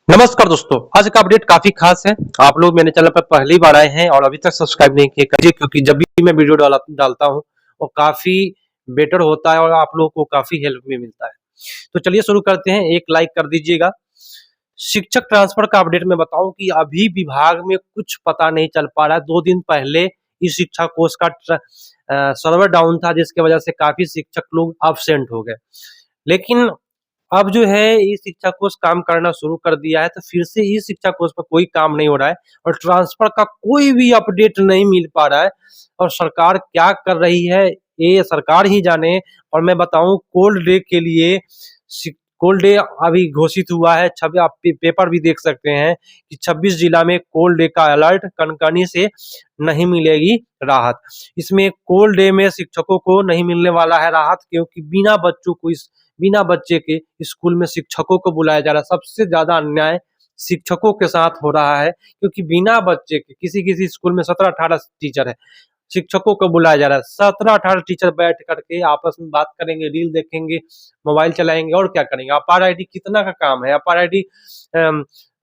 नमस्कार दोस्तों, आज का अपडेट काफी खास है। आप लोग मेरे चैनल पर पहली बार आए हैं और अभी तक सब्सक्राइब नहीं किए करिए, क्योंकि जब भी मैं वीडियो डालता हूं वो काफी बेटर होता है और आप लोगों को काफी हेल्प भी मिलता है। तो चलिए शुरू करते हैं। एक लाइक कर दीजिएगा। शिक्षक ट्रांसफर का अपडेट मैं बताऊं कि अभी विभाग में कुछ पता नहीं चल पा रहा है। 2 दिन पहले इस शिक्षा कोष का सर्वर डाउन था, जिसकी वजह से काफी शिक्षक लोग अब्सेंट हो गए। लेकिन अब जो है ई शिक्षा कोष काम करना शुरू कर दिया है, तो फिर से ई शिक्षा कोष पर कोई काम नहीं हो रहा है और ट्रांसफर का कोई भी अपडेट नहीं मिल पा रहा है। और सरकार क्या कर रही है ये सरकार ही जाने। और मैं बताऊं, कोल्ड डे के लिए कोल्ड डे अभी घोषित हुआ है। छवि आप पेपर भी देख सकते हैं कि 26 जिला में कोल्ड डे का अलर्ट। कनकनी से नहीं मिलेगी राहत। इसमें कोल्ड डे में शिक्षकों को नहीं मिलने वाला है राहत, क्योंकि बिना बच्चे के स्कूल में शिक्षकों को बुलाया जा रहा है। सबसे ज्यादा अन्याय शिक्षकों के साथ हो रहा है, क्योंकि बिना बच्चे के किसी किसी स्कूल में 17-18 टीचर है, शिक्षकों को बुलाया जा रहा है। 17-18 टीचर बैठ करके आपस में बात करेंगे, रील देखेंगे, मोबाइल चलाएंगे और क्या करेंगे। अपार आईडी कितना का काम है। अपार आईडी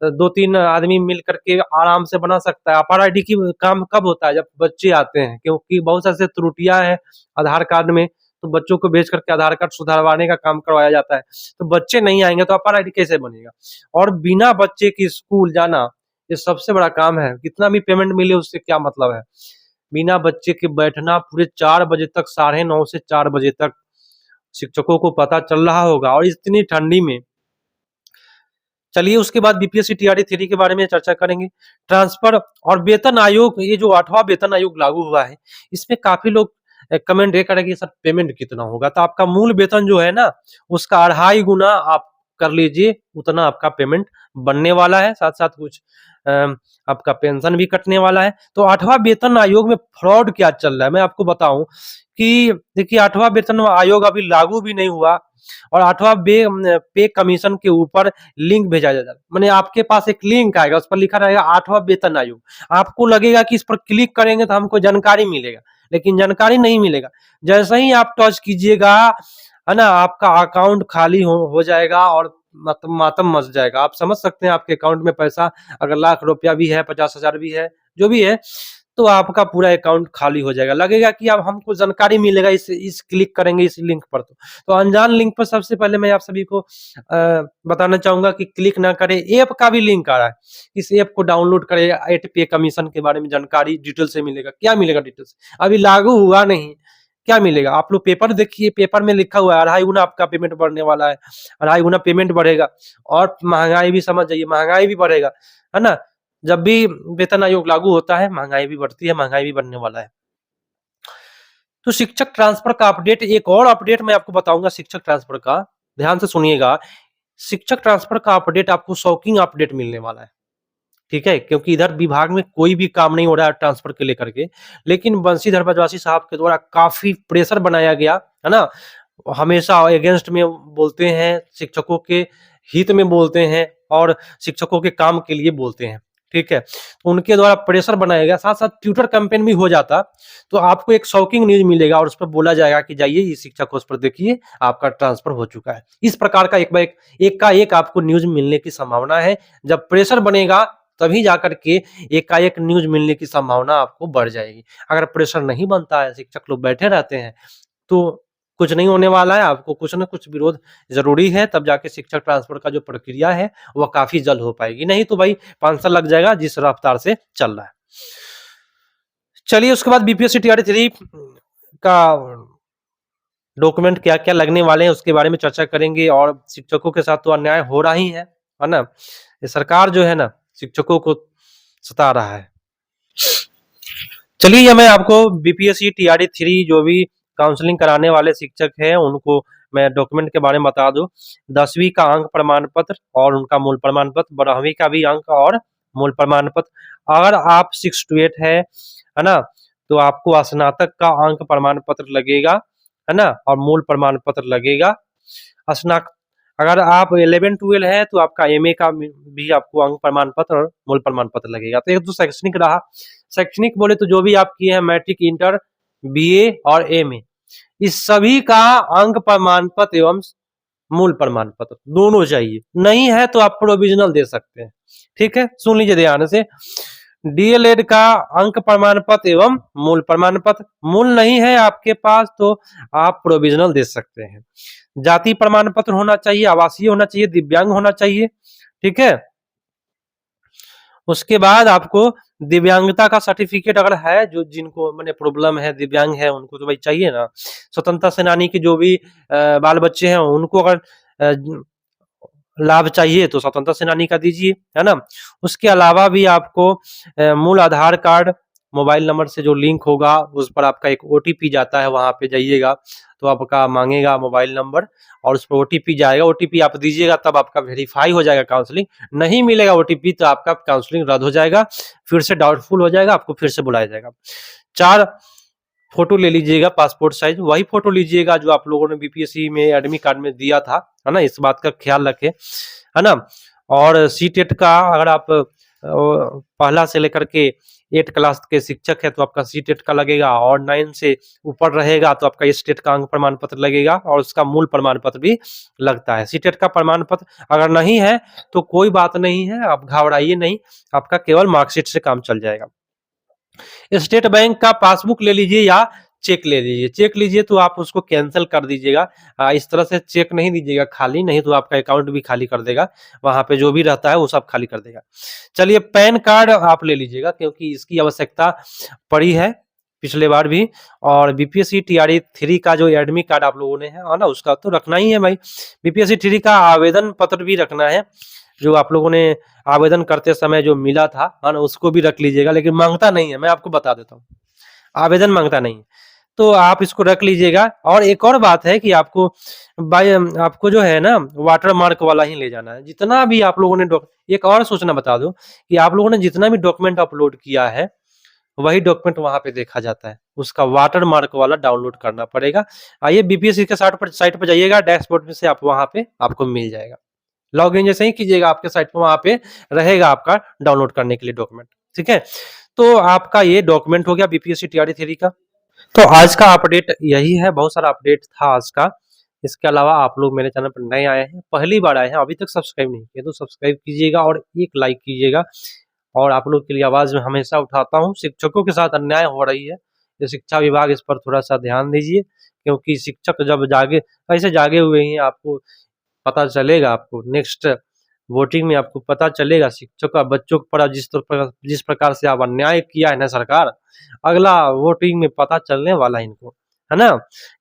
2-3 आदमी मिल करके आराम से बना सकता है। अपार आईडी की काम कब होता है? जब बच्चे आते हैं, क्योंकि बहुत सारी त्रुटियां हैं आधार कार्ड में, तो बच्चों को भेज करके आधार कार्ड सुधारवाने का काम करवाया जाता है। तो बच्चे नहीं आएंगे तो अपार आईडी कैसे बनेगा? और बिना बच्चे के स्कूल जाना ये सबसे बड़ा काम है। कितना भी पेमेंट मिले उससे क्या मतलब है। बिना बच्चे के बैठना पूरे 4 बजे तक, 9:30 से 4 बजे तक शिक्षकों को पता चल रहा होगा, और इतनी ठंडी में। चलिए उसके बाद बीपीएससी टीआरटी 3 के बारे में चर्चा करेंगे। ट्रांसफर और वेतन आयोग, ये जो 8वां वेतन आयोग लागू हुआ है, इसमें काफी लोग कमेंट ये करेंगे सर पेमेंट कितना होगा। तो आपका मूल वेतन जो है ना, उसका 2.5 गुना आप कर लीजिए, उतना आपका पेमेंट बनने वाला है। साथ साथ कुछ आपका पेंशन भी कटने वाला है। तो 8वां वेतन आयोग में फ्रॉड क्या चल रहा है मैं आपको बताऊं कि देखिए, 8वां वेतन आयोग अभी लागू भी नहीं हुआ और 8वां पे कमीशन के ऊपर लिंक भेजा जाता है। मैंने आपके पास एक लिंक आएगा, उस पर लिखा रहेगा 8वां वेतन आयोग। आपको लगेगा कि इस पर क्लिक करेंगे तो हमको जानकारी मिलेगा, लेकिन जानकारी नहीं मिलेगा। जैसे ही आप टच कीजिएगा, है ना, आपका अकाउंट खाली हो जाएगा और मातम मच जाएगा। आप समझ सकते हैं, आपके अकाउंट में पैसा अगर लाख रुपया भी है, 50,000 भी है, जो भी है, तो आपका पूरा अकाउंट खाली हो जाएगा। लगेगा कि अब हमको जानकारी मिलेगा इस क्लिक करेंगे इस लिंक पर। तो अनजान लिंक पर सबसे पहले मैं आप सभी को बताना चाहूंगा कि क्लिक ना करें। ऐप का भी लिंक आ रहा है, इस ऐप को डाउनलोड करें। 8 पे कमीशन के बारे में जानकारी डिटेल से मिलेगा। क्या मिलेगा डिटेल से? अभी लागू हुआ नहीं, क्या मिलेगा? आप लोग पेपर देखिए, पेपर में लिखा हुआ है 2.5 गुना आपका पेमेंट बढ़ने वाला है। 2.5 गुना पेमेंट बढ़ेगा और महंगाई भी समझ जाइए, महंगाई भी बढ़ेगा, है ना। जब भी वेतन आयोग लागू होता है महंगाई भी बढ़ती है, महंगाई भी बढ़ने वाला है। तो शिक्षक ट्रांसफर का अपडेट, एक और अपडेट मैं आपको बताऊंगा शिक्षक ट्रांसफर का, ध्यान से सुनिएगा। शिक्षक ट्रांसफर का अपडेट आपको शॉकिंग अपडेट मिलने वाला है, ठीक है, क्योंकि इधर विभाग में कोई भी काम नहीं हो रहा है ट्रांसफर के लेकर के। लेकिन बंशीधर बजवासी साहब के द्वारा काफी प्रेशर बनाया गया, है ना। हमेशा अगेंस्ट में बोलते हैं, शिक्षकों के हित में बोलते हैं और शिक्षकों के काम के लिए बोलते हैं, ठीक है। तो उनके द्वारा प्रेशर बनाया गया, साथ साथ ट्विटर कैंपेन भी हो जाता, तो आपको एक शॉकिंग न्यूज मिलेगा और उस पर बोला जाएगा कि जाइए इस शिक्षा कोष पर देखिए, आपका ट्रांसफर हो चुका है। इस प्रकार का एक का एक आपको न्यूज मिलने की संभावना है। जब प्रेशर बनेगा तभी जाकर के एकाएक न्यूज मिलने की संभावना आपको बढ़ जाएगी। अगर प्रेशर नहीं बनता है, शिक्षक लोग बैठे रहते हैं, तो कुछ नहीं होने वाला है। आपको कुछ ना कुछ विरोध जरूरी है, तब जाके शिक्षक ट्रांसफर का जो प्रक्रिया है वह काफी जल्द हो पाएगी। नहीं तो भाई 5 साल लग जाएगा, जिस रफ्तार से चल रहा है। चलिए उसके बाद बीपीएससी टीआरटी 3 का डॉक्यूमेंट क्या क्या लगने वाले हैं उसके बारे में चर्चा करेंगे। और शिक्षकों के साथ तो अन्याय हो रहा ही है ना। ये सरकार जो है ना, शिक्षकों को सता रहा है। चलिए मैं आपको बीपीएससी टीआरटी 3 जो भी काउंसलिंग कराने वाले शिक्षक हैं उनको मैं डॉक्यूमेंट के बारे में बता दूं। 10वीं का अंक प्रमाण पत्र और उनका मूल प्रमाण पत्र, 12वीं का भी अंक और मूल प्रमाण पत्र। अगर आप 6 to 8 है ना, तो आपको स्नातक का अंक प्रमाण पत्र लगेगा, है ना, और मूल प्रमाण पत्र लगेगा। स्नातक अगर आप 11-12 है तो आपका एमए का भी आपको अंक प्रमाण पत्र और मूल प्रमाण पत्र लगेगा। तो एक तो शैक्षणिक रहा। शैक्षणिक बोले तो जो भी आप किए हैं मैट्रिक, इंटर, बीए और एमए, इस सभी का अंक प्रमाण पत्र एवं मूल प्रमाण पत्र दोनों चाहिए। नहीं है तो आप प्रोविजनल दे सकते हैं। ठीक है, सुन लीजिए ध्यान से। डीएलएड का अंक प्रमाण पत्र एवं मूल प्रमाण पत्र, मूल नहीं है आपके पास तो आप प्रोविजनल दे सकते हैं। जाति प्रमाण पत्र होना चाहिए, आवासीय होना चाहिए, दिव्यांग होना चाहिए। ठीक है, उसके बाद आपको दिव्यांगता का सर्टिफिकेट अगर है, जो जिनको मैंने प्रॉब्लम है, दिव्यांग है, उनको तो भाई चाहिए ना। स्वतंत्रता सेनानी के जो भी बाल बच्चे हैं उनको अगर लाभ चाहिए तो स्वतंत्रता सेनानी का दीजिए, है ना। उसके अलावा भी आपको मूल आधार कार्ड मोबाइल नंबर से जो लिंक होगा उस पर आपका एक ओटीपी जाता है, वहां पे जाइएगा तो आपका मांगेगा मोबाइल नंबर और उस पर ओटीपी जाएगा। ओटीपी आप दीजिएगा तब आपका वेरीफाई हो जाएगा काउंसलिंग। नहीं मिलेगा ओटीपी तो आपका काउंसलिंग रद्द हो जाएगा, फिर से डाउटफुल हो जाएगा, आपको फिर से बुलाया जाएगा। 4 फोटो ले लीजिएगा पासपोर्ट साइज, वही फोटो लीजिएगा जो आप लोगों ने बीपीएससी में एडमिट कार्ड में दिया था, है ना। इस बात का ख्याल रखें, है ना। और सीटेट का अगर आप पहला से लेकर के 8 क्लास के शिक्षक है तो आपका सीटेट का लगेगा, और 9 से ऊपर रहेगा तो आपका स्टेट का अंक प्रमाण पत्र लगेगा, और उसका मूल प्रमाण पत्र भी लगता है। सीटेट का प्रमाण पत्र अगर नहीं है तो कोई बात नहीं है, आप घबराइए नहीं, आपका केवल मार्कशीट से काम चल जाएगा। स्टेट बैंक का पासबुक ले लीजिए या चेक ले लीजिए। चेक लीजिए तो आप उसको कैंसिल कर दीजिएगा, इस तरह से चेक नहीं दीजिएगा खाली, नहीं तो आपका अकाउंट भी खाली कर देगा, वहां पे जो भी रहता है वो सब खाली कर देगा। चलिए, पैन कार्ड आप ले लीजिएगा क्योंकि इसकी आवश्यकता पड़ी है पिछले बार भी। और बीपीएससी टीआरई 3 का जो एडमिट कार्ड आप लोगों ने है ना, उसका तो रखना ही है भाई। बीपीएससी 3 का आवेदन पत्र भी रखना है, जो आप लोगों ने आवेदन करते समय जो मिला था, है ना, उसको भी रख लीजिएगा। लेकिन मांगता नहीं है, मैं आपको बता देता हूँ, आवेदन मांगता नहीं है, तो आप इसको रख लीजिएगा। और एक और बात है कि आपको आपको जो है ना वाटर मार्क वाला ही ले जाना है। जितना भी आप लोगों ने एक और सूचना बता दूं कि आप लोगों ने जितना भी डॉक्यूमेंट अपलोड किया है वही डॉक्यूमेंट वहां पे देखा जाता है, उसका वाटर मार्क वाला डाउनलोड करना पड़ेगा। आइए बीपीएससी के साइट पर जाइएगा, डैशबोर्ड में से आप वहां पे आपको मिल जाएगा। लॉग इन जैसे ही कीजिएगा आपके साइट पर वहां पे रहेगा आपका डाउनलोड करने के लिए डॉक्यूमेंट। ठीक है, तो आपका ये डॉक्यूमेंट हो गया बीपीएससी टीआरई 3 का। तो आज का अपडेट यही है, बहुत सारा अपडेट था आज का। इसके अलावा आप लोग मेरे चैनल पर नए आए हैं, पहली बार आए हैं, अभी तक सब्सक्राइब नहीं किया तो सब्सक्राइब कीजिएगा और एक लाइक कीजिएगा। और आप लोग के लिए आवाज में हमेशा उठाता हूँ, शिक्षकों के साथ अन्याय हो रही है, ये शिक्षा विभाग इस पर थोड़ा सा ध्यान दीजिए, क्योंकि शिक्षक जब जागे, ऐसे जागे हुए ही आपको पता चलेगा, आपको नेक्स्ट वोटिंग में आपको पता चलेगा शिक्षक का बच्चों पर जिस प्रकार से आप अन्याय किया है ना सरकार, अगला वोटिंग में पता चलने वाला है इनको, है ना।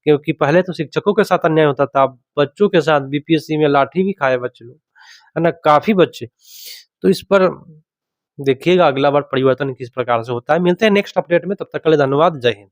क्योंकि पहले तो शिक्षकों के साथ अन्याय होता था, बच्चों के साथ बीपीएससी में लाठी भी खाए बच्चे लोग, है ना, काफी बच्चे। तो इस पर देखिएगा अगला बार परिवर्तन किस प्रकार से होता है। मिलते हैं नेक्स्ट अपडेट में, तब तक के लिए धन्यवाद, जय हिंद।